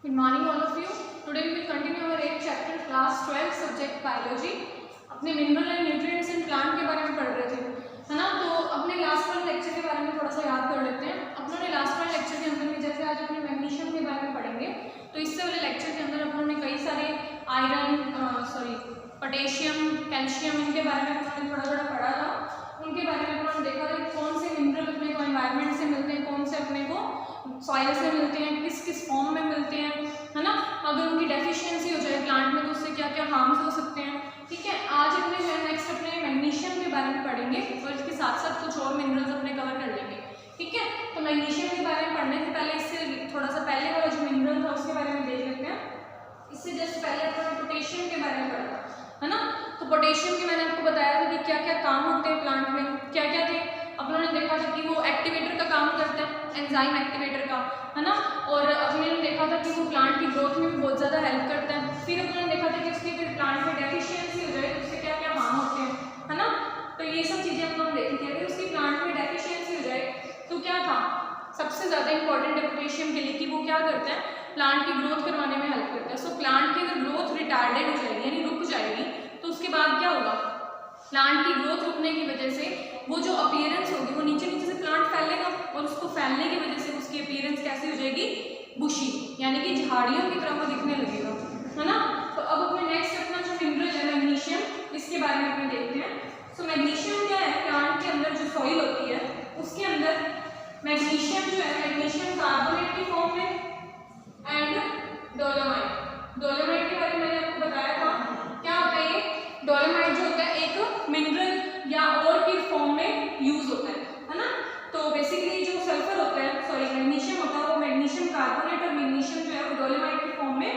Good morning all of you. Today we will continue our 8th chapter class 12 subject biology. अपने mineral and nutrients in plant के बारे में पढ़ रहे थे, है ना। तो अपने लास्ट वाले लेक्चर के बारे में थोड़ा सा याद कर लेते हैं। अपनों ने लास्ट वाले लेक्चर के अंदर में जैसे आज अपने मैग्नीशियम के बारे में पढ़ेंगे, तो इससे वाले लेक्चर के अंदर अपनों ने कई सारे पोटेशियम, कैल्शियम, इनके बारे में अपनों ने थोड़ा थोड़ा पढ़ा था। उनके बारे में अपनों ने देखा था कौन से मिनरल अपने को एनवायरनमेंट से मिलते हैं, कौन से अपने को सॉइल से मिलते हैं, किस किस फॉर्म में मिलते हैं, है ना। अगर उनकी डेफिशिएंसी हो जाए प्लांट में तो उससे क्या क्या हार्म्स हो सकते हैं। ठीक है, आज अपने जो है नेक्स्ट अपने मैग्नीशियम के बारे में पढ़ेंगे और इसके साथ साथ कुछ और मिनरल्स अपने कवर कर लेंगे। ठीक है, तो मैग्नीशियम के बारे में पढ़ने से पहले इससे थोड़ा सा पहले वाला जो मिनरल था उसके बारे में देख लेते हैं। इससे जस्ट पहले अपने पोटेशियम के बारे में पढ़ा, है ना। तो पोटेशियम के मैंने आपको बताया था कि क्या क्या काम होते हैं प्लांट में, क्या क्या थे। अपनों ने देखा था कि वो एक्टिवेटर का काम करता है, एंजाइम एक्टिवेटर का, है ना। और अपने ने देखा था कि वो प्लांट की ग्रोथ में भी बहुत ज़्यादा हेल्प करता है। फिर अपने ने देखा था कि उसकी फिर प्लांट में डेफिशिएंसी हो जाए तो उससे क्या क्या हार्म होते हैं, है ना। तो ये सब चीज़ें अपनों ने देखी थी। अगर उसकी प्लांट में डेफिशिएंसी हो जाए तो क्या था, सबसे ज़्यादा इंपॉर्टेंट है पोटेशियम के लिए कि वो क्या करता है, प्लांट की ग्रोथ करवाने में हेल्प करता है। सो प्लांट की अगर ग्रोथ रिटार्डेड हो जाएगी यानी रुक जाएगी तो उसके बाद क्या होगा, प्लांट की ग्रोथ रुकने की वजह से वो जो अपीयरेंस होगी वो नीचे नीचे से प्लांट फैलेगा और उसको फैलने की वजह से उसकी अपीयरेंस कैसी हो जाएगी, बुशी, यानी कि झाड़ियों की तरह वो दिखने लगेगा, है ना। तो अब अपने नेक्स्ट अपना जो मिनरल है मैग्नीशियम, इसके बारे में अपने देखते हैं। सो मैग्नीशियम क्या है, प्लांट के अंदर जो सॉइल होती है उसके अंदर मैग्नीशियम जो है, मैग्नीशियम कार्बोनेट की फॉर्म में एंड डोलोमाइट के बारे में मैंने आपको बताया था। क्या होता है ये डोलोमाइट जो होता है एक मिनरल या और की फॉर्म में यूज होता है ना। तो बेसिकली जो सल्फर होता है, सॉरी मैग्नीशियम होता है, वो मैग्नीशियम कार्बोनेट और मैग्नीशियम जो है वो डोलोमाइट की फॉर्म में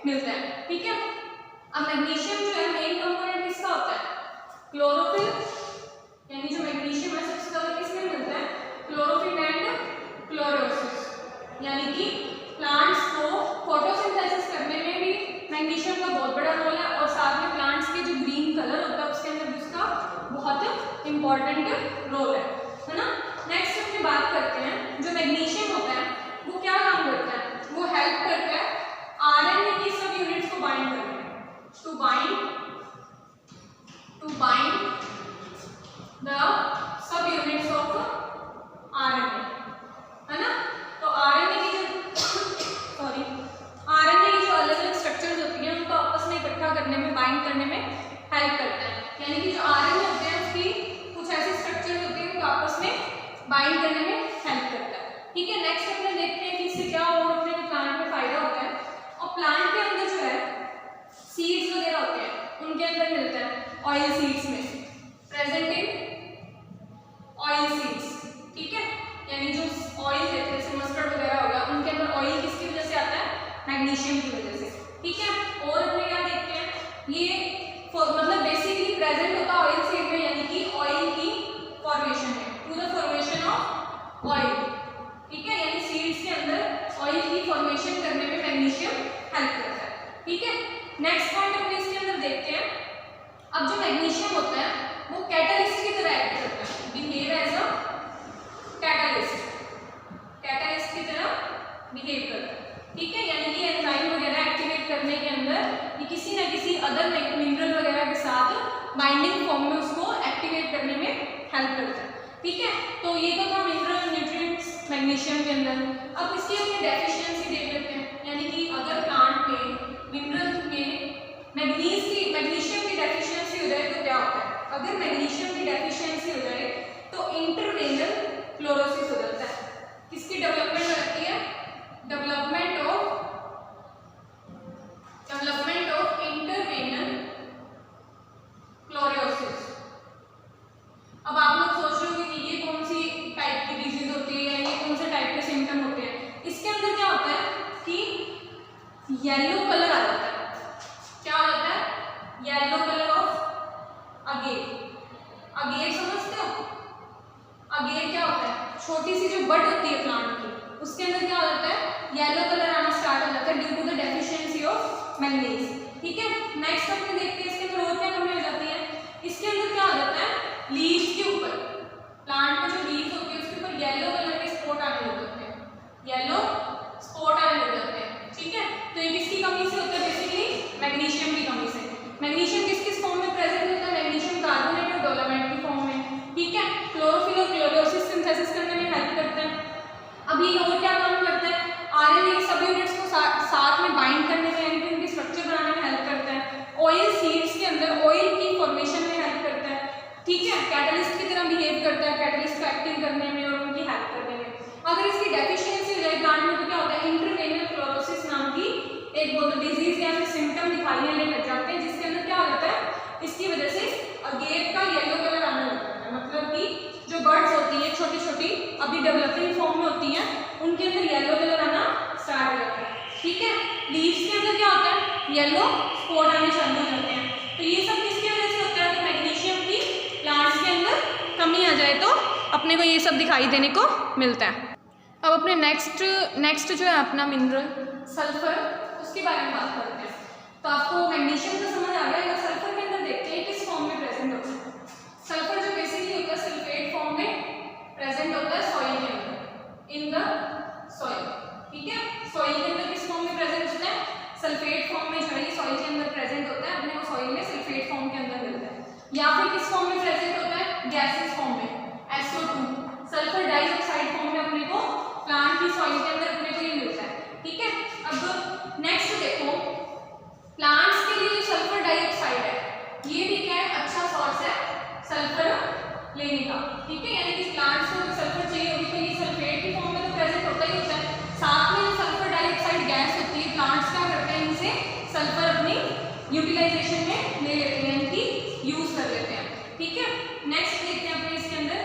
मिलता है। ठीक है, अब मैग्नीशियम जो है मेन कंपोनेंट किसका होता है, क्लोरोफिल, यानी जो मैग्नीशियम है सबसे ज्यादा किसमें मिलता है, क्लोरोफिल एंड क्लोरोसिस, यानी कि प्लांट्स को फोटोसिंथेसिस करने में भी मैग्नीशियम का बहुत बड़ा रोल है और साथ में प्लांट्स के जो ग्रीन कलर होता है उसके अंदर भी उसका बहुत इंपॉर्टेंट रोल है ना। नेक्स्ट अपनी बात करते हैं, जो मैग्नीशियम होता है वो क्या काम करता है, वो हेल्प करता है आरएनए की सब यूनिट्स को बाइंड करने में, to bind the sub units of RNA, है ना। तो आरएनए की जो अलग अलग स्ट्रक्चर्स होती हैं उनको आपस में इकट्ठा करने में, बाइंड करने में हेल्प करता है। यानी कि जो आरएनए होते हैं उसकी कुछ ऐसी स्ट्रक्चर्स होती हैं जो आपस में बाइंड करने में हेल्प करता है। ठीक है, नेक्स्ट अपने देखते हैं कि इससे क्या और अपने प्लांट में फायदा होता है। और प्लांट के अंदर जो है सीड्स वगैरह होते हैं उनके अंदर मिलता है ऑयल सीड्स में, प्रेजेंट इन ऑयल सीड्स। ठीक है, यानी जो ऑयल देते हैं जैसे मस्टर्ड वगैरह होगा उनके अंदर ऑयल किसकी वजह से आता है, मैग्नीशियम की वजह से। ठीक है, और अपने क्या देखते हैं, ये मतलब बेसिकली प्रेजेंट होता है ऑयल सीड में, यानी कि ऑयल की फॉर्मेशन है, to the formation of oil. ठीक है, यानी सीड्स के अंदर ऑयल की फॉर्मेशन करने में मैग्नीशियम हेल्प करता है। ठीक है, नेक्स्ट पॉइंट अपने इसके अंदर देखते हैं। अब जो मैग्नीशियम होता है वो कैटालिस्ट की तरह एक्ट करता है, बिहेव एज अ कैटालिस्ट की तरह बिहेव करता है। ठीक है, यानी कि एंजाइम वगैरह एक्टिवेट करने के अंदर ये किसी न किसी अदर मिनरल वगैरह के साथ बाइंडिंग फॉर्म में उसको एक्टिवेट करने में हेल्प करता है। ठीक है, तो ये तो था मिनरल न्यूट्रिएंट्स मैग्नीशियम के अंदर। अब इसकी अपनी डेफिशिएंसी देख लेते हैं, यानी कि अगर प्लांट में मिनरल में मैग्नीशियम की डेफिशिएंसी हो जाए तो क्या होता है। अगर मैग्नीशियम की डेफिशिएंसी हो जाए तो इंटरवेनल क्लोरोसिस हो जाता है। किसकी डेवलपमेंट हो जाती है, डेवलपमेंट ऑफ इंटरवेनल क्लोरोसिस। अब आप लोग सोच रहे होंगे कि ये कौन सी टाइप की डिजीज होती है या ये कौन से टाइप के सिम्टम होते हैं। इसके अंदर क्या होता है कि येलो कलर आ जाता है। क्या हो जाता है, येलो कलर ऑफ अगेर समझते हो। अगेर क्या होता है, छोटी सी जो बड होती है प्लांट की उसके अंदर क्या हो जाता है, येलो कलर आना स्टार्ट हो जाता है due to the deficiency of manganese. ठीक है, नेक्स्ट अपने देखते हैं इसके अंदर और क्या कमी हो जाती है। इसके अंदर क्या हो जाता है, लीव्स के ऊपर, प्लांट में जो लीव्स होती है उसके ऊपर येलो कलर के स्पॉट आने लग जाते हैं, येलो स्पॉट आने लग जाते हैं। ठीक है, अभी और क्या काम करता है, आरएनए सब यूनिट्स को साथ में बाइंड करने में यानी कि उनकी स्ट्रक्चर बनाने में हेल्प करता है। ऑयल सीड्स के अंदर ऑयल की फॉर्मेशन में हेल्प करता है, ठीक है, कैटलिस्ट की तरह बिहेव करता है, कैटलिस्ट को एक्टिव करने में और उनकी हेल्प करने में। अगर इसकी डेफिशिएंसी हो जाए प्लांट में तो क्या होता है, इंटरवेनियल क्लोरोसिस नाम की एक बहुत डिजीज या फिर सिम्टम दिखाई देने लग जाते हैं, जिसके अंदर क्या होता है, इसकी वजह से गेट का येलो कलर आने लगता है, मतलब कि जो बर्ड्स होती हैं छोटी छोटी अभी डेवलपिंग फॉर्म में होती हैं, उनके अंदर येलो कलर आना स्टार्ट हो जाता है, ठीक है। लीव्स के अंदर क्या होता है, येलो स्पॉट आने चालू हो जाते हैं। तो ये सब किसकी वजह से होता है, कि मैग्नीशियम की प्लांट्स के अंदर कमी आ जाए तो अपने को ये सब दिखाई देने को मिलता है। अब अपने नेक्स्ट जो है अपना मिनरल सल्फर, उसके बारे में बात करते हैं। तो आपको मैग्नीशियम का समझ आ गया, सल्फर के अंदर देखते हैं किस फॉर्म में प्रेजेंट होता है। सल्फर जो बेसिकली होता है सल्फेट फॉर्म में प्रेजेंट होता है सॉइल के अंदर, इन द सॉइल, ठीक है। सॉइल के अंदर किस फॉर्म में प्रेजेंट होता है, सल्फेट फॉर्म में जो है सॉइल के अंदर प्रेजेंट होता है, अपने को सॉइल में सल्फेट फॉर्म के अंदर मिलता है। या फिर किस फॉर्म में प्रेजेंट होता है, गैसेस फॉर्म में, SO2 सल्फर डाइऑक्साइड फॉर्म में अपने को प्लांट की सॉइल के अंदर अपने को ये मिलता है, ठीक है। अब नेक्स्ट देखो, प्लांट्स के लिए सल्फर डाइऑक्साइड है, ये भी क्या है, अच्छा सोर्स है सल्फर लेने का, ठीक है। यानी कि प्लांट्स को सल्फर चाहिए होगी तो ये सल्फेट की फॉर्म में तो प्रेजेंट होता ही होता है, साथ में जो सल्फर डाइऑक्साइड गैस होती है, प्लांट्स क्या करते हैं, इनसे सल्फर अपनी यूटिलाइजेशन में ले लेते हैं, यानी कि यूज कर लेते हैं, ठीक है। नेक्स्ट देखते हैं अपने इसके अंदर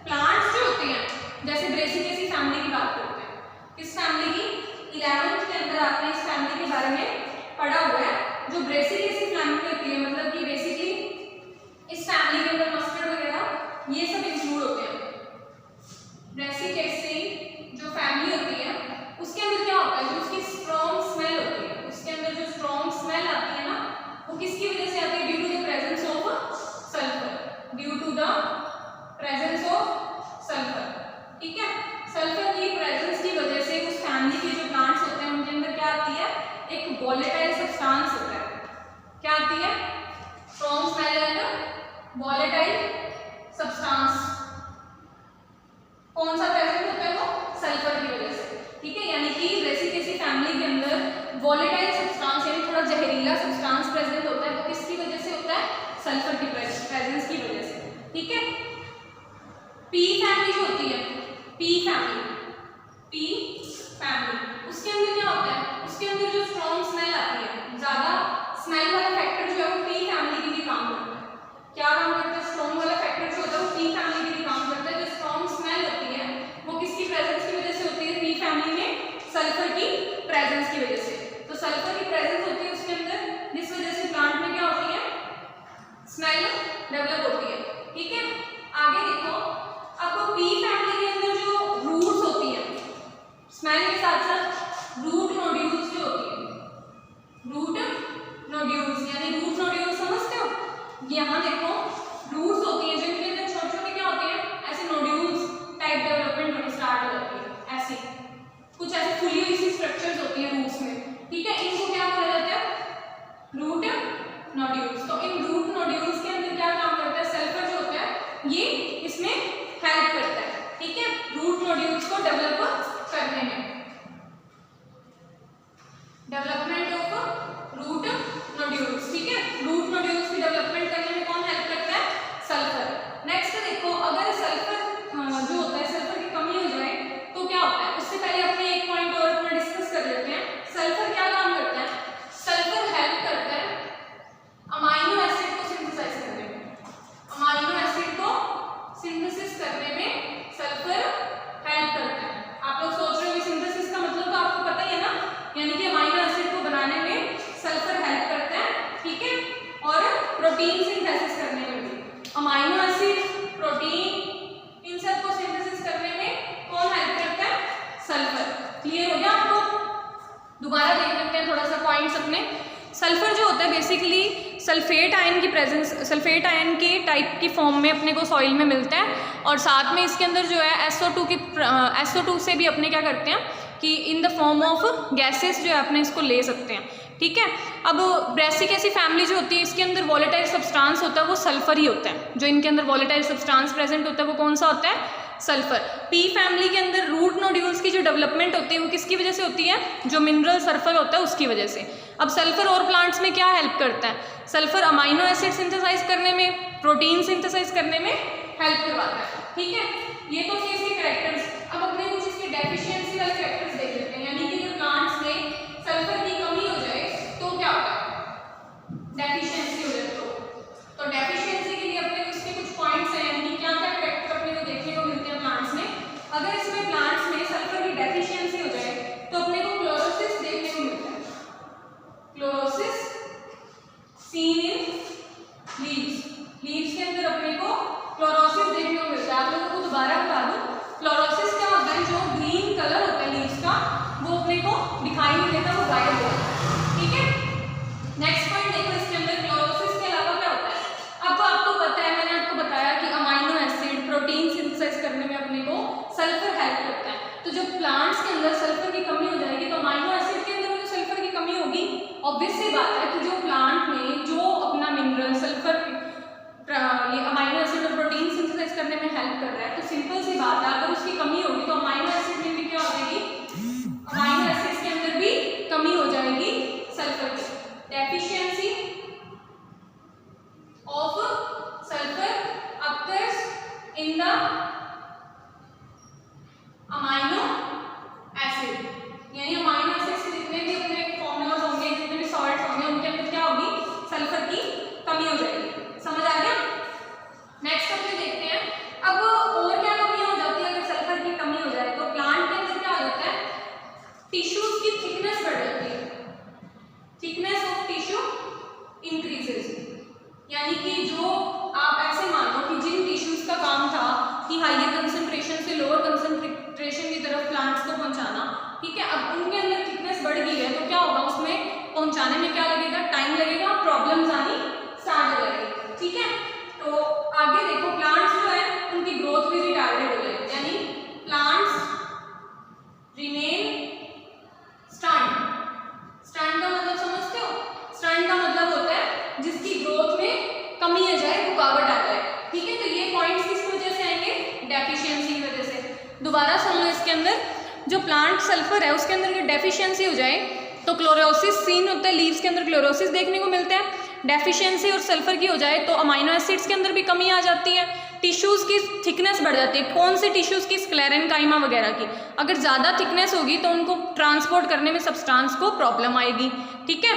प्लांट्स जो होते हैं, जैसे ब्रेसिकेसी फैमिली की बात करते हैं, किस फैमिली की, 11th के अंदर आपने इस फैमिली के बारे में पढ़ा हुआ है। जो ब्रेसिकेसी फैमिली होती है, मतलब कि बेसिकली इस फैमिली के अंदर मस्टर्ड वगैरह ये सब इंक्लूड होते हैं। ब्रेसिकेसी जो फैमिली होती है उसके अंदर क्या होता है, जो उसकी स्ट्रॉन्ग स्मेल होती है, उसके अंदर जो स्ट्रॉन्ग स्मेल आती है ना, वो किसकी वजह से आती है, due to the presence of sulphur, due to the presence of sulphur, ठीक है। सल्फर की प्रेजेंस की वजह से उस फैमिली के जो प्लांट्स होते हैं उनके अंदर क्या आती है, एक वॉलेटाइल सब्सटेंस होता है, क्या आती है, strong smell and volatile substance. कौन सा प्रेजेंट होता है, वो सल्फर की वजह से, ठीक है। यानी कि ब्रेसिकेसी फैमिली के अंदर वॉलेटाइल सब्सटेंस यानी थोड़ा जहरीला सब्सटेंस प्रेजेंट होता है, वो किसकी वजह से होता है, सल्फर की प्रेजेंस की वजह से, ठीक है। पी फैमिली जो होती है, पी फैमिली उसके अंदर क्या होता है, उसके अंदर जो स्ट्रॉन्ग स्मेल आती है, ज्यादा स्मेल वाला फैक्टर जो है वो पी फैमिली के लिए काम करता है। क्या काम करता है, स्ट्रॉन्ग वाला फैक्टर जो होता है वो पी फैमिली के लिए काम करता है। जो स्ट्रॉन्ग स्मेल होती है वो किसकी प्रेजेंस की वजह से होती है, पी फैमिली में सल्फर की प्रेजेंस की वजह से। तो सल्फर की प्रेजेंस होती है उसके अंदर, जिस वजह से प्लांट में क्या होती है, स्मेल डेवलप होती है, ठीक है। आगे देखो, अब पी फैमिली के अंदर जो रूट्स होती है, स्मेल के साथ साथ रूट नोड्यूल्स जो होती है, रूट नोड्यूल्स यानी रूट नोड्यूल्स समझते हो, यहाँ देखो रूट्स होती है जिनके अंदर छोटे छोटे क्या होते हैं, ऐसे नोड्यूल्स टाइप डेवलपमेंट होनी स्टार्ट हो जाती है, ऐसे कुछ ऐसे खुली हुई सी स्ट्रक्चर्स होती है रूट्स में, ठीक है। इनको क्या बोला जाता है, रूट नोड्यूल्स। तो इन रूट नोड्यूल्स के अंदर क्या काम करता है, सल्फर जो होता है ये इसमें हेल्प करता है, ठीक है, रूट नोड्यूल्स को डेवलप करने में, डेवलपमेंट ऑफ रूट नोड्यूल्स, ठीक है। रूट नोड्यूल्स की डेवलपमेंट करने में कौन हेल्प करता है, सल्फर। नेक्स्ट देखो, अगर सल्फर जो होता है सल्फर की कमी हो जाए तो क्या होता है, उससे पहले अपने एक पॉइंट और अपना डिस्कस कर लेते हैं। सल्फर क्या काम करता है, सल्फर हेल्प करता है अमाइनो एसिड को सिंथेसाइज करने में, अमाइनो एसिड को सिंथेसिस करने में सल्फर हेल्प करता है। आप लोग सोच रहे हो सिंथेसिस का मतलब तो आपको पता ही है ना, यानी कि अमाइनो एसिड को बनाने में सल्फर हेल्प करता है, ठीक है। और प्रोटीन सिंथेसिस करने में भी अमाइनो एसिड, प्रोटीन, इन सब को सिंथेसिस करने में कौन हेल्प करता है, सल्फर। क्लियर हो गया आपको, दोबारा देख लेते हैं थोड़ा सा पॉइंट्स अपने। सल्फर जो होता है बेसिकली सल्फेट आयन की प्रेजेंस, सल्फेट आयन के टाइप की फॉर्म में अपने को सॉइल में मिलता है, और साथ में इसके अंदर जो है SO2 से भी अपने क्या करते हैं कि इन द फॉर्म ऑफ गैसेस जो है अपने इसको ले सकते हैं, ठीक है। अब ब्रेसिकेसी फैमिली जो होती है इसके अंदर वॉलेटाइल सब्सटेंस होता है वो सल्फर ही होता है, जो इनके अंदर वॉलेटाइल सब्सटेंस प्रेजेंट होता है वो कौन सा होता है, सल्फर। पी फैमिली के अंदर रूट नोड्यूल्स की जो डेवलपमेंट होती है वो किसकी वजह से होती है, जो मिनरल सल्फर होता है उसकी वजह से। अब सल्फर और प्लांट्स में क्या हेल्प करता है, सल्फर अमाइनो एसिड सिंथेसाइज करने में, प्रोटीन सिंथेसाइज करने में हेल्प करवाता है, ठीक है। ये तो थे इसके कैरेक्टर्स। अब अपने कुछ इसके डेफिशिएंसी वाले कैरेक्टर्स देख लेते हैं, यानी कि जो प्लांट्स में सल्फर की कमी हो जाए तो क्या होता है, डेफिशिएंसी हो जाए तो डेफिशिएंसी के लिए अपने इसके कुछ पॉइंट्स हैं, यानी कि क्या क्या कैरेक्टर अपने को देखने को मिलते हैं प्लांट्स में। अगर इसमें प्लांट्स में सल्फर की डेफिशिएंसी हो जाए तो अपने को क्लोरोसिस देखने को मिलता है, chlorosis seen in leaves, leaves के अंदर अपने को क्लोरोसिस देखने को मिलता है। आप लोगों को दोबारा बता दूं, क्लोरोसिस क्या होता है, जो ग्रीन कलर होता है लीव्स का वो अपने को दिखाई नहीं देता, वो गायब हो जाता है, ठीक है। नेक्स्ट पॉइंट देखो, इसके अंदर क्लोरोसिस के अलावा क्या होता है। अब आपको पता है, मैंने आपको बताया कि अमाइनो एसिड प्रोटीन सिंथेसाइज करने में अपने को सल्फर हेल्प करता है। तो जब प्लांट्स के अंदर सल्फर की कमी हो जाएगी तो अमाइनो एसिड के अंदर भी सल्फर की कमी होगी। ऑब्वियस सी बात है कि जो प्लांट में जो अपना मिनरल सल्फर ये अमाइनो एसिड और प्रोटीन सिंथेसाइज करने में हेल्प कर रहा है, तो सिंपल सी बात है अगर उसकी कमी होगी तो अमाइनो एसिड में भी क्या हो जाएगी, अमाइनो एसिड्स के अंदर भी कमी हो जाएगी सल्फर की। Deficiency of sulphur occurs in the amino acid, यानी अमाइनो एसिड्स के जितने भी अपने फॉर्मूलाज होंगे, जितने भी सॉल्ट्स होंगे, उनके अंदर क्या होगी, सल्फर की कमी हो जाएगी। समझ आ गया। नेक्स्ट अपने देखते हैं, अब और क्या कमी हो जाती है अगर सल्फर की कमी हो जाए तो प्लांट के अंदर क्या हो जाता है, टिश्यूज की थिकनेस बढ़ जाती है, थिकनेस ऑफ टिश्यू इंक्रीजेस, यानी कि जो आप ऐसे मान लो कि जिन टिश्यूज का काम था कि हाइयर कंसंट्रेशन से लोअर कंसंट्रेशन की तरफ प्लांट्स को पहुंचाना, ठीक है, अब उनके अंदर थिकनेस बढ़ गई है तो क्या होगा, उसमें पहुंचाने में क्या लगेगा, टाइम लगेगा, प्रॉब्लम्स आनी स्टार्ट हो जाएगी, ठीक है। तो आगे देखो, प्लांट्स जो है उनकी ग्रोथ भी रिटार्डेड हो जाएगी, यानी प्लांट्स रिमेन स्टंट। स्टंट का मतलब समझते हो, स्टंट का मतलब होता है जिसकी ग्रोथ में कमी आ जाए, रुकावट आ जाए, ठीक है। तो ये पॉइंट्स किस वजह से आएंगे, डेफिशिएंसी की वजह से। दोबारा सुन लो, इसके अंदर जो प्लांट सल्फर है उसके अंदर डेफिशिएंसी हो जाए तो क्लोरोसिस सीन होता है, लीव्स के अंदर क्लोरोसिस देखने को मिलता है। डेफिशिएंसी और सल्फर की हो जाए तो अमाइनो एसिड्स के अंदर भी कमी आ जाती है, टिश्यूज़ की थिकनेस बढ़ जाती है। कौन से टिश्यूज़ की, स्क्लेरेनकाइमा वगैरह की, अगर ज़्यादा थिकनेस होगी तो उनको ट्रांसपोर्ट करने में सब्सटेंस को प्रॉब्लम आएगी, ठीक है।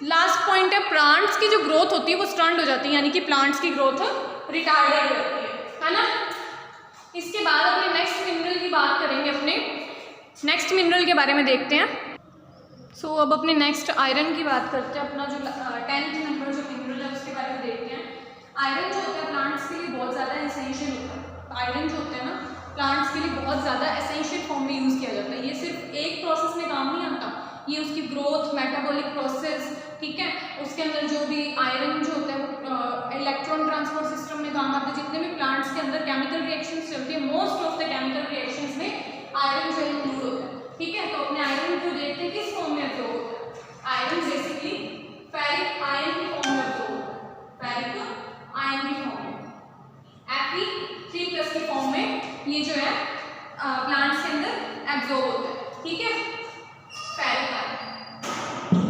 लास्ट पॉइंट है, प्लांट्स की जो ग्रोथ होती है वो स्टंट हो जाती है, यानी कि प्लांट्स की ग्रोथ रिटार्डेड हो जाती है ना। इसके बाद अपने नेक्स्ट मिनरल की बात करेंगे, अपने नेक्स्ट मिनरल के बारे में देखते हैं। सो अब अपने नेक्स्ट आयरन की बात करते हैं, अपना जो 10th नंबर जो मिनरल है उसके बारे में देखते हैं। आयरन जो होता है प्लांट्स के लिए बहुत ज़्यादा एसेंशियल होता है। आयरन जो होता है ना प्लांट्स के लिए बहुत ज़्यादा एसेंशियल फॉर्म में यूज़ किया जाता है। ये सिर्फ एक प्रोसेस में काम नहीं आता, ये उसकी ग्रोथ, मेटाबॉलिक प्रोसेस, ठीक है, उसके अंदर जो भी आयरन जो होता है वो इलेक्ट्रॉन ट्रांसपोर्ट सिस्टम में काम आता है। जितने भी प्लांट्स के अंदर केमिकल रिएक्शंस चलती है, most of the chemical reactions में आयरन जो इंक्लूड होता है, ठीक है। तो अपने आयरन को देखते हैं किस फॉर्म में अब्जॉर्ब होता है। आयरन बेसिकली फेरिक आयन की फॉर्म में अब्जॉर्ब होता है, फेरिक आयन की फॉर्म में, Fe3+ की फॉर्म में ये जो है प्लांट्स के अंदर एब्जॉर्ब होता है, ठीक है, फेरिक आयन।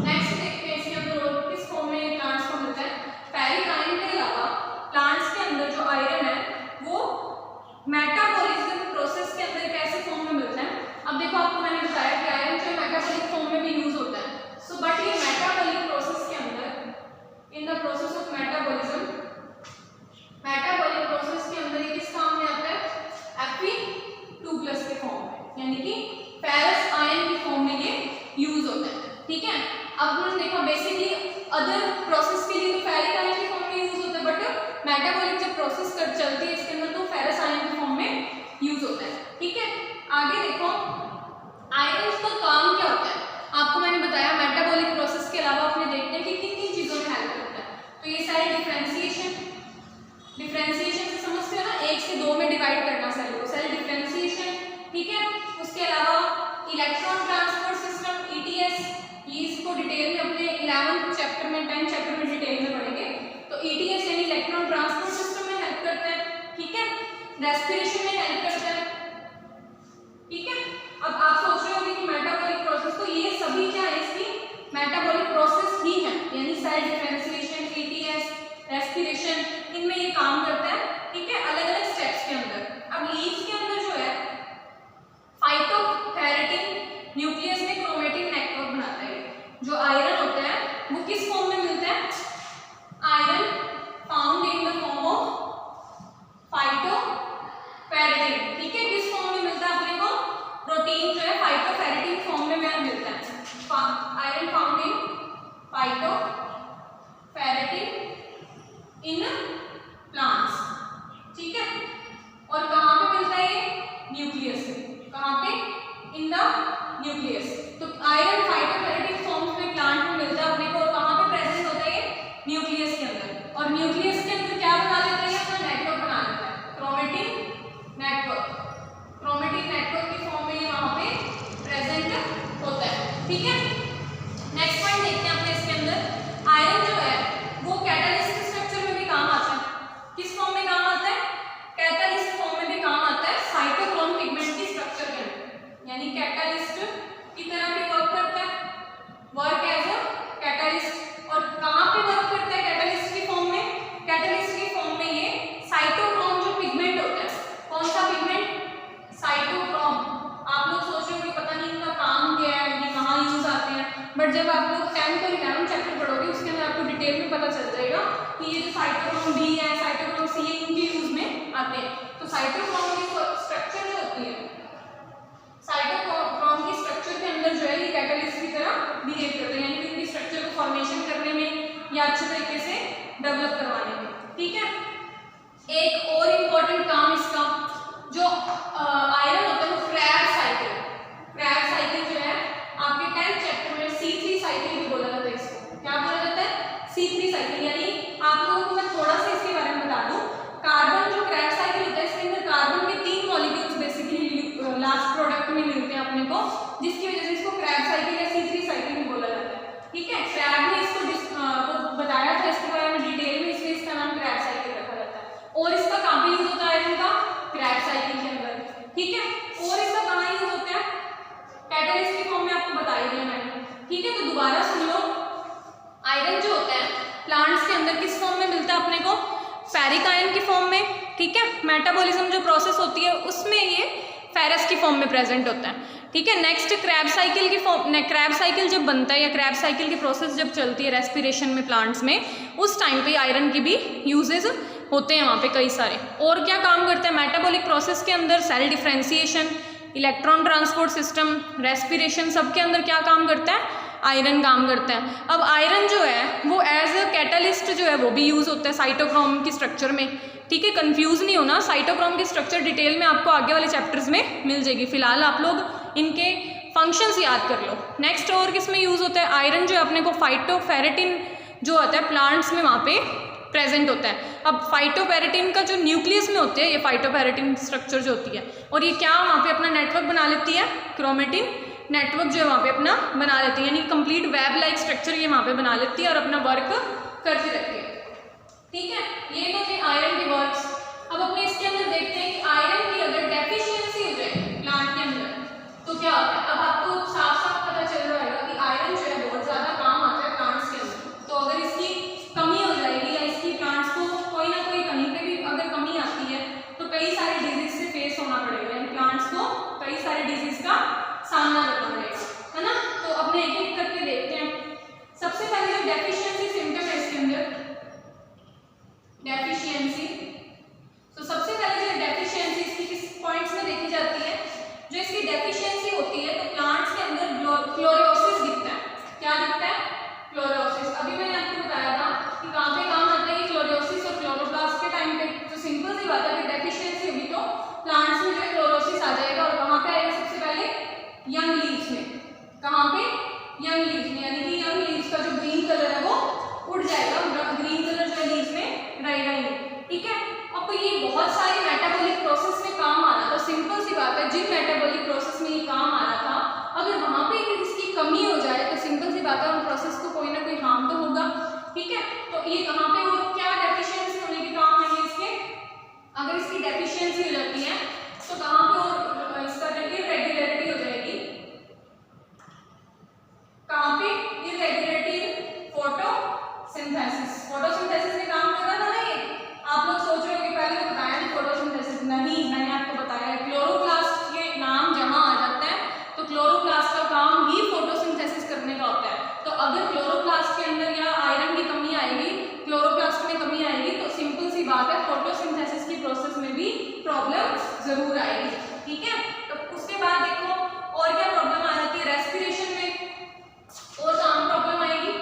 नेक्स्ट देखते हैं इसके अंदर किस फॉर्म में प्लांट्स को मिलता है। फेरिक आयन के अलावा प्लांट्स के अंदर जो आयरन है वो मेटाबॉलिज्म प्रोसेस के अंदर कैसे फॉर्म में मिलता है। अब देखो, आपको मैंने बताया कि आयरन जो मेटाबॉलिक फॉर्म में भी यूज होता है। सो बट ये मेटाबॉलिक प्रोसेस के अंदर, in the process of metabolism, metabolic process के अंदर ये किस काम में आता है, Fe2+ के फॉर्म में, यानी कि फेरस आयन की फॉर्म में ये यूज होता है, ठीक है। अब हमने देखा बेसिकली अदर प्रोसेस के लिए तो फेरिक आयन की फॉर्म में यूज होता है, बट मेटाबॉलिक जब प्रोसेस कर चलती है इसके अंदर तो फेरस आयन की फॉर्म में यूज होता है, ठीक है। आगे देखो, आयरन का काम क्या होता है। आपको मैंने बताया मेटाबॉलिक प्रोसेस के अलावा अपने देखते हैं कि किन किन चीज़ों में हेल्प करता है। तो ये सारे डिफरेंशिएशन से समझते हो ना, 1 से 2 में डिवाइड करना सेल को, सेल डिफरेंशिएशन, ठीक है। उसके अलावा इलेक्ट्रॉन ट्रांसपोर्ट सिस्टम ETS, ये इसको डिटेल में अपने 11th चैप्टर में 10th चैप्टर में डिटेल में पढ़ेंगे। तो ETS यानी इलेक्ट्रॉन ट्रांसपोर्ट सिस्टम में हेल्प करता है, ठीक है। रेस्पिरेशन में हेल्प करता है, ठीक है। अब आप सोच रहे होंगे कि मेटाबॉलिक प्रोसेस, तो ये सभी क्या है, इसकी मेटाबॉलिक प्रोसेस ही है, यानी सेल डिफरेंशिएशन, एटीएस, रेस्पिरेशन, इनमें ये काम करता है, ठीक है, अलग अलग स्टेप्स के अंदर। अब लीव्स के अंदर जो है फाइटोफेरेटिन न्यूक्लियस में क्रोमेटिन नेटवर्क बनाता है। जो आयरन होता है वो किस फॉर्म में मिलता है, iron found in the form of phytoferritin, ठीक है, किस फॉर्म में मिलता है अपने को, प्रोटीन जो है फाइटोफेरेटिन फॉर्म में मिलता है, iron found in phytoferritin in plants, ठीक है, और कहाँ पे मिलता है ये, न्यूक्लियस से, कहाँ पे, इन द न्यूक्लियस। तो आयरन फाइटोफेरेटिन फॉर्म में प्लांट में मिलता है अपने को, और कहाँ पे प्रेजेंट होता है ये, न्यूक्लियस के अंदर, और न्यूक्लियस के अंदर क्या बना लेता है, अपना नेटवर्क बना लेता है, क्रोमेटिन नेटवर्क, क्रोमेटिन नेटवर्क की फॉर्म में ये वहाँ पे प्रेजेंट होता है, ठीक है। नेक्स्ट पॉइंट देखते हैं अपने इसके अंदर, आयरन जो है वो कैटालिस्ट स्ट्रक्चर में भी काम आता है, किस फॉर्म में काम आता है, कैटालिस्ट फॉर्म में भी काम आता है, साइटोक्रोम पिगमेंट की स्ट्रक्चर के अंदर, यानी कैटालिस्ट की तरह भी वर्क करता है, वर्क एज अ कैटालिस्ट। और कहाँ पे वर्क करता है कैटालिस्ट की फॉर्म में, कैटालिस्ट की फॉर्म में ये साइटोक्रोम जो पिगमेंट होता है, कौन सा पिगमेंट, साइटोक्रोम। आप लोग सोच रहे हो कि पता नहीं इनका काम क्या है, ये कहाँ यूज आते हैं, बट जब आप लोग 10th और 11th चैप्टर पढ़ोगे उसके अंदर आपको डिटेल में पता चल जाएगा कि ये जो साइटोक्रोम बी है, साइटोक्रोम सी है, इनके यूज में आते हैं। तो साइटोक्रोम की स्ट्रक्चर जो होती है, साइटोक्रोम की स्ट्रक्चर के अंदर जो है ये कैटालिस्ट की तरह बिहेव करते हैं, यानी कि इनकी स्ट्रक्चर को फॉर्मेशन करने में या अच्छे तरीके से डेवलप करवाने में, ठीक है। एक और इम्पोर्टेंट काम इसका जो आयरन होता है वो क्रैब साइकिल, क्रैब साइकिल जो है आपके 10th चैप्टर में C3 साइकिल भी बोला जाता है, इसको क्या बोला जाता है, C3 साइकिल। यानी आप लोगों को मैं थोड़ा सा इसके बारे में बता दूं, कार्बन जो क्रैब साइकिल होता है इसके अंदर कार्बन के 3 मॉलिक्यूल्स बेसिकली लास्ट प्रोडक्ट में मिलते हैं अपने को, जिसकी वजह से इसको क्रैब साइकिल या C3 साइकिल भी बोला जाता है, ठीक है। क्रैब ने इसको बताया था इसके बारे में डिटेल में, इसलिए इसका नाम क्रैब साइकिल रखा जाता है। और इसका कहाँ पे यूज होता है आयरन का, क्रैब साइकिल के अंदर, ठीक है। और इसका कहाँ यूज होता है, कैटालिस्ट की फॉर्म में आपको बता ही दिया मैंने, ठीक है। तो दोबारा सुन लो, आयरन जो होता है प्लांट्स के अंदर किस फॉर्म में मिलता है अपने को, फेरिक आयन की फॉर्म में, ठीक है। मेटाबॉलिज्म जो प्रोसेस होती है उसमें ये फेरस की फॉर्म में प्रेजेंट होता है, ठीक है। नेक्स्ट क्रैब साइकिल की फॉर्म, क्रैब साइकिल जब बनता है या क्रैब साइकिल की प्रोसेस जब चलती है रेस्पिरेशन में प्लांट्स में, उस टाइम पे आयरन की भी यूजेज होते हैं वहाँ पे कई सारे। और क्या काम करता है मेटाबॉलिक प्रोसेस के अंदर, cell differentiation, electron transport system, respiration, सबके अंदर क्या काम करता है, आयरन काम करता है। अब आयरन जो है वो एज अ कैटालिस्ट जो है वो भी यूज़ होता है साइटोक्रोम की स्ट्रक्चर में, ठीक है। कंफ्यूज नहीं होना, साइटोक्रोम की स्ट्रक्चर डिटेल में आपको आगे वाले चैप्टर्स में मिल जाएगी, फिलहाल आप लोग इनके फंक्शंस याद कर लो। नेक्स्ट और किस में यूज़ होता है, आयरन जो है अपने को फाइटोफेरेटिन जो होता है प्लांट्स में वहाँ पे प्रेजेंट होता है। अब फाइटोफेरेटिन का जो न्यूक्लियस में होते हैं ये फाइटोफेरेटिन स्ट्रक्चर जो होती है, और ये क्या वहाँ पे अपना नेटवर्क बना लेती है, क्रोमेटिन नेटवर्क जो है वहाँ पे अपना बना लेती है, यानी कंप्लीट वेब लाइक स्ट्रक्चर ये वहाँ पे बना लेती है और अपना वर्क करती रहती है, ठीक है। ये तो थे आयरन के वर्क्स। अब अपने इसके अंदर देखते हैं कि आयरन की अगर डेफिशिएंसी हो जाए प्लांट के अंदर तो क्या होता है। अब आपको साफ साफ पता चल रहा है कि आयरन जो है बहुत ज़्यादा काम आता है प्लांट्स के अंदर, तो अगर इसकी कमी हो जाएगी या इसकी प्लांट्स को कोई ना कोई कहीं पे भी अगर कमी आती है तो कई सारे डिजीज से फेस होना पड़ेगा, यानी प्लांट्स को कई सारे डिजीज का सामना करना पड़ेगा, है ना। तो अपने एक एक करके देखते हैं। सबसे पहले जो डेफिशिएंसी सिम्टम है इसके अंदर, डेफिशिएंसी, तो सबसे पहले जो डेफिशिएंसी इसकी किस पॉइंट्स में देखी जाती है, जो इसकी डेफिशिएंसी होती है तो प्लांट्स के अंदर क्लोरोसिस दिखता है। क्या दिखता है, क्लोरोसिस। अभी मैंने आपको बताया था कि कहाँ पे काम आता है ये क्लोरोसिस और क्लोरोप्लास्ट के टाइम पे, तो सिंपल सी बात है कि डेफिशिएंसी होगी तो प्लांट्स में जो है क्लोरोसिस आ जाएगा, और कहाँ पे आएगा सबसे पहले, यंग लीव्स में। कहाँ पे, यंग लीव्स में, यानी कि यंग लीव्स का जो ग्रीन कलर है वो उड़ जाएगा, ग्रीन कलर जो है लीव्स में रहेगा ही, ठीक है। अब तो ये बहुत सारी मेटाबॉलिक प्रोसेस में काम आ रहा था, सिंपल सी बात है जिन मेटाबॉलिक प्रोसेस में ये काम आ रहा था अगर वहाँ पे इसकी कमी हो जाए तो सिंपल सी बात है उन प्रोसेस को कोई ना कोई हार्म तो होगा, ठीक है। तो ये कहाँ पे और क्या डेफिशिएंसी होने के काम है इसके, अगर इसकी डेफिशिएंसी हो जाती है तो कहाँ पे और इसका इरेगुलरिटी हो जाएगी, जरूर आएगी, ठीक है। तो उसके बाद देखो और क्या प्रॉब्लम आ जाती है रेस्पिरेशन में, और आम प्रॉब्लम आएगी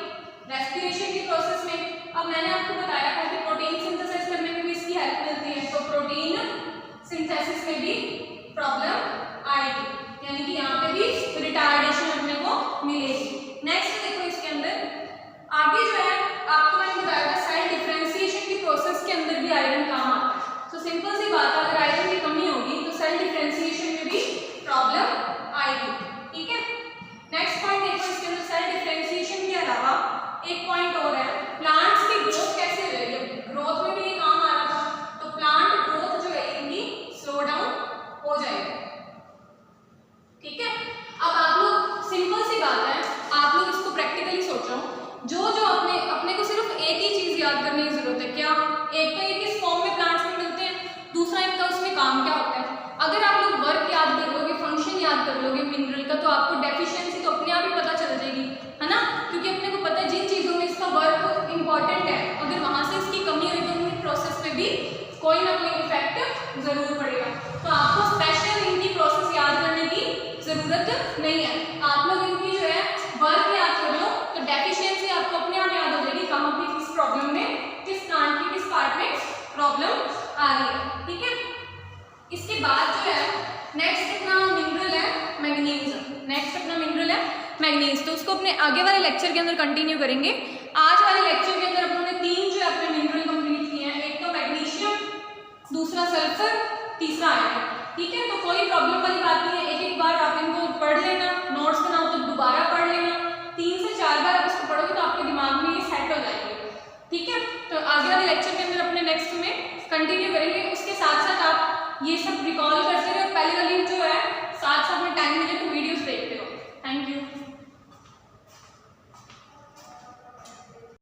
रेस्पिरेशन की प्रोसेस में। अब मैंने आपको बताया था कि प्रोटीन सिंथेसिस करने में भी इसकी हेल्प मिलती है, तो प्रोटीन सिंथेसिस में भी प्रॉब्लम आएगी, यानी कि यहाँ पे भी रिटार्डेशन अपने को मिलेगी। नेक्स्ट देखो इसके अंदर आगे जो है आपको मैंने बताया था सेल डिफरेंशिएशन की प्रोसेस के अंदर भी आयरन काम आता है। तो सिंपल सी बात है, अगर आयरन की कमी होगी तो सेल डिफरेंशिएशन में भी प्रॉब्लम आएगी, ठीक है। नेक्स्ट पॉइंट देखो इसके अंदर सेल डिफरेंशिएशन के अलावा एक पॉइंट और है, प्लांट्स की ग्रोथ कैसे हो रही है, ग्रोथ में भी ये काम आ रहा था। तो प्लांट ग्रोथ जो है इनकी स्लो डाउन हो जाएगी, ठीक है। अब आप लोग सिंपल सी बात है, आप लोग इसको प्रैक्टिकली सोचो, जो अपने को सिर्फ एक ही चीज याद करने की जरूरत है, क्या, एक तो ये किस फॉर्म में प्लांट्स में मिलते हैं, दूसरा इनका उसमें काम क्या होता है। अगर आप लोग वर्क याद कर लोगे, फंक्शन याद कर लोगे मिनरल का, तो आपको डेफिशिएंसी तो अपने आप ही पता चल जाएगी, है ना, क्योंकि अपने को पता है जिन चीजों में इसका वर्क इंपॉर्टेंट है, अगर वहां से इसकी कमी हुई तो उनकी प्रोसेस में भी कोई ना कोई इफेक्ट जरूर पड़ेगा। तो आपको स्पेशल इनकी प्रोसेस याद करने की जरूरत नहीं है, आप लोग इनकी जो है वर्क याद कर लो, तो डेफिशिएंसी आपको अपने आप याद हो जाएगी, कहाँ पे किस प्रॉब्लम में, किस प्लांट की किस पार्ट में प्रॉब्लम आ रही है, ठीक है। इसके बाद जो है नेक्स्ट अपना मिनरल है मैग्नीज, नेक्स्ट अपना मिनरल है मैग्नीज, तो उसको अपने आगे वाले लेक्चर के अंदर कंटिन्यू करेंगे। आज वाले लेक्चर के अंदर अपने 3 जो है अपने मिनरल कंप्लीट किए हैं, एक तो मैग्नीशियम, दूसरा सल्फर, तीसरा आयरन, ठीक है। तो कोई प्रॉब्लम वाली बात नहीं है, एक एक बार आप इनको पढ़ लेना, नोट्स बनाओ तो दोबारा पढ़ लेना, 3 से 4 बार आप इसको पढ़ोगे तो आपके दिमाग में ये सेट हो जाएंगे, ठीक है। तो आगे वाले लेक्चर के अंदर अपने नेक्स्ट में कंटिन्यू करेंगे। उसके साथ साथ आप ये सब रिकॉल करते रहे, पहले वाली जो है साथ साथ में टाइम मिले तो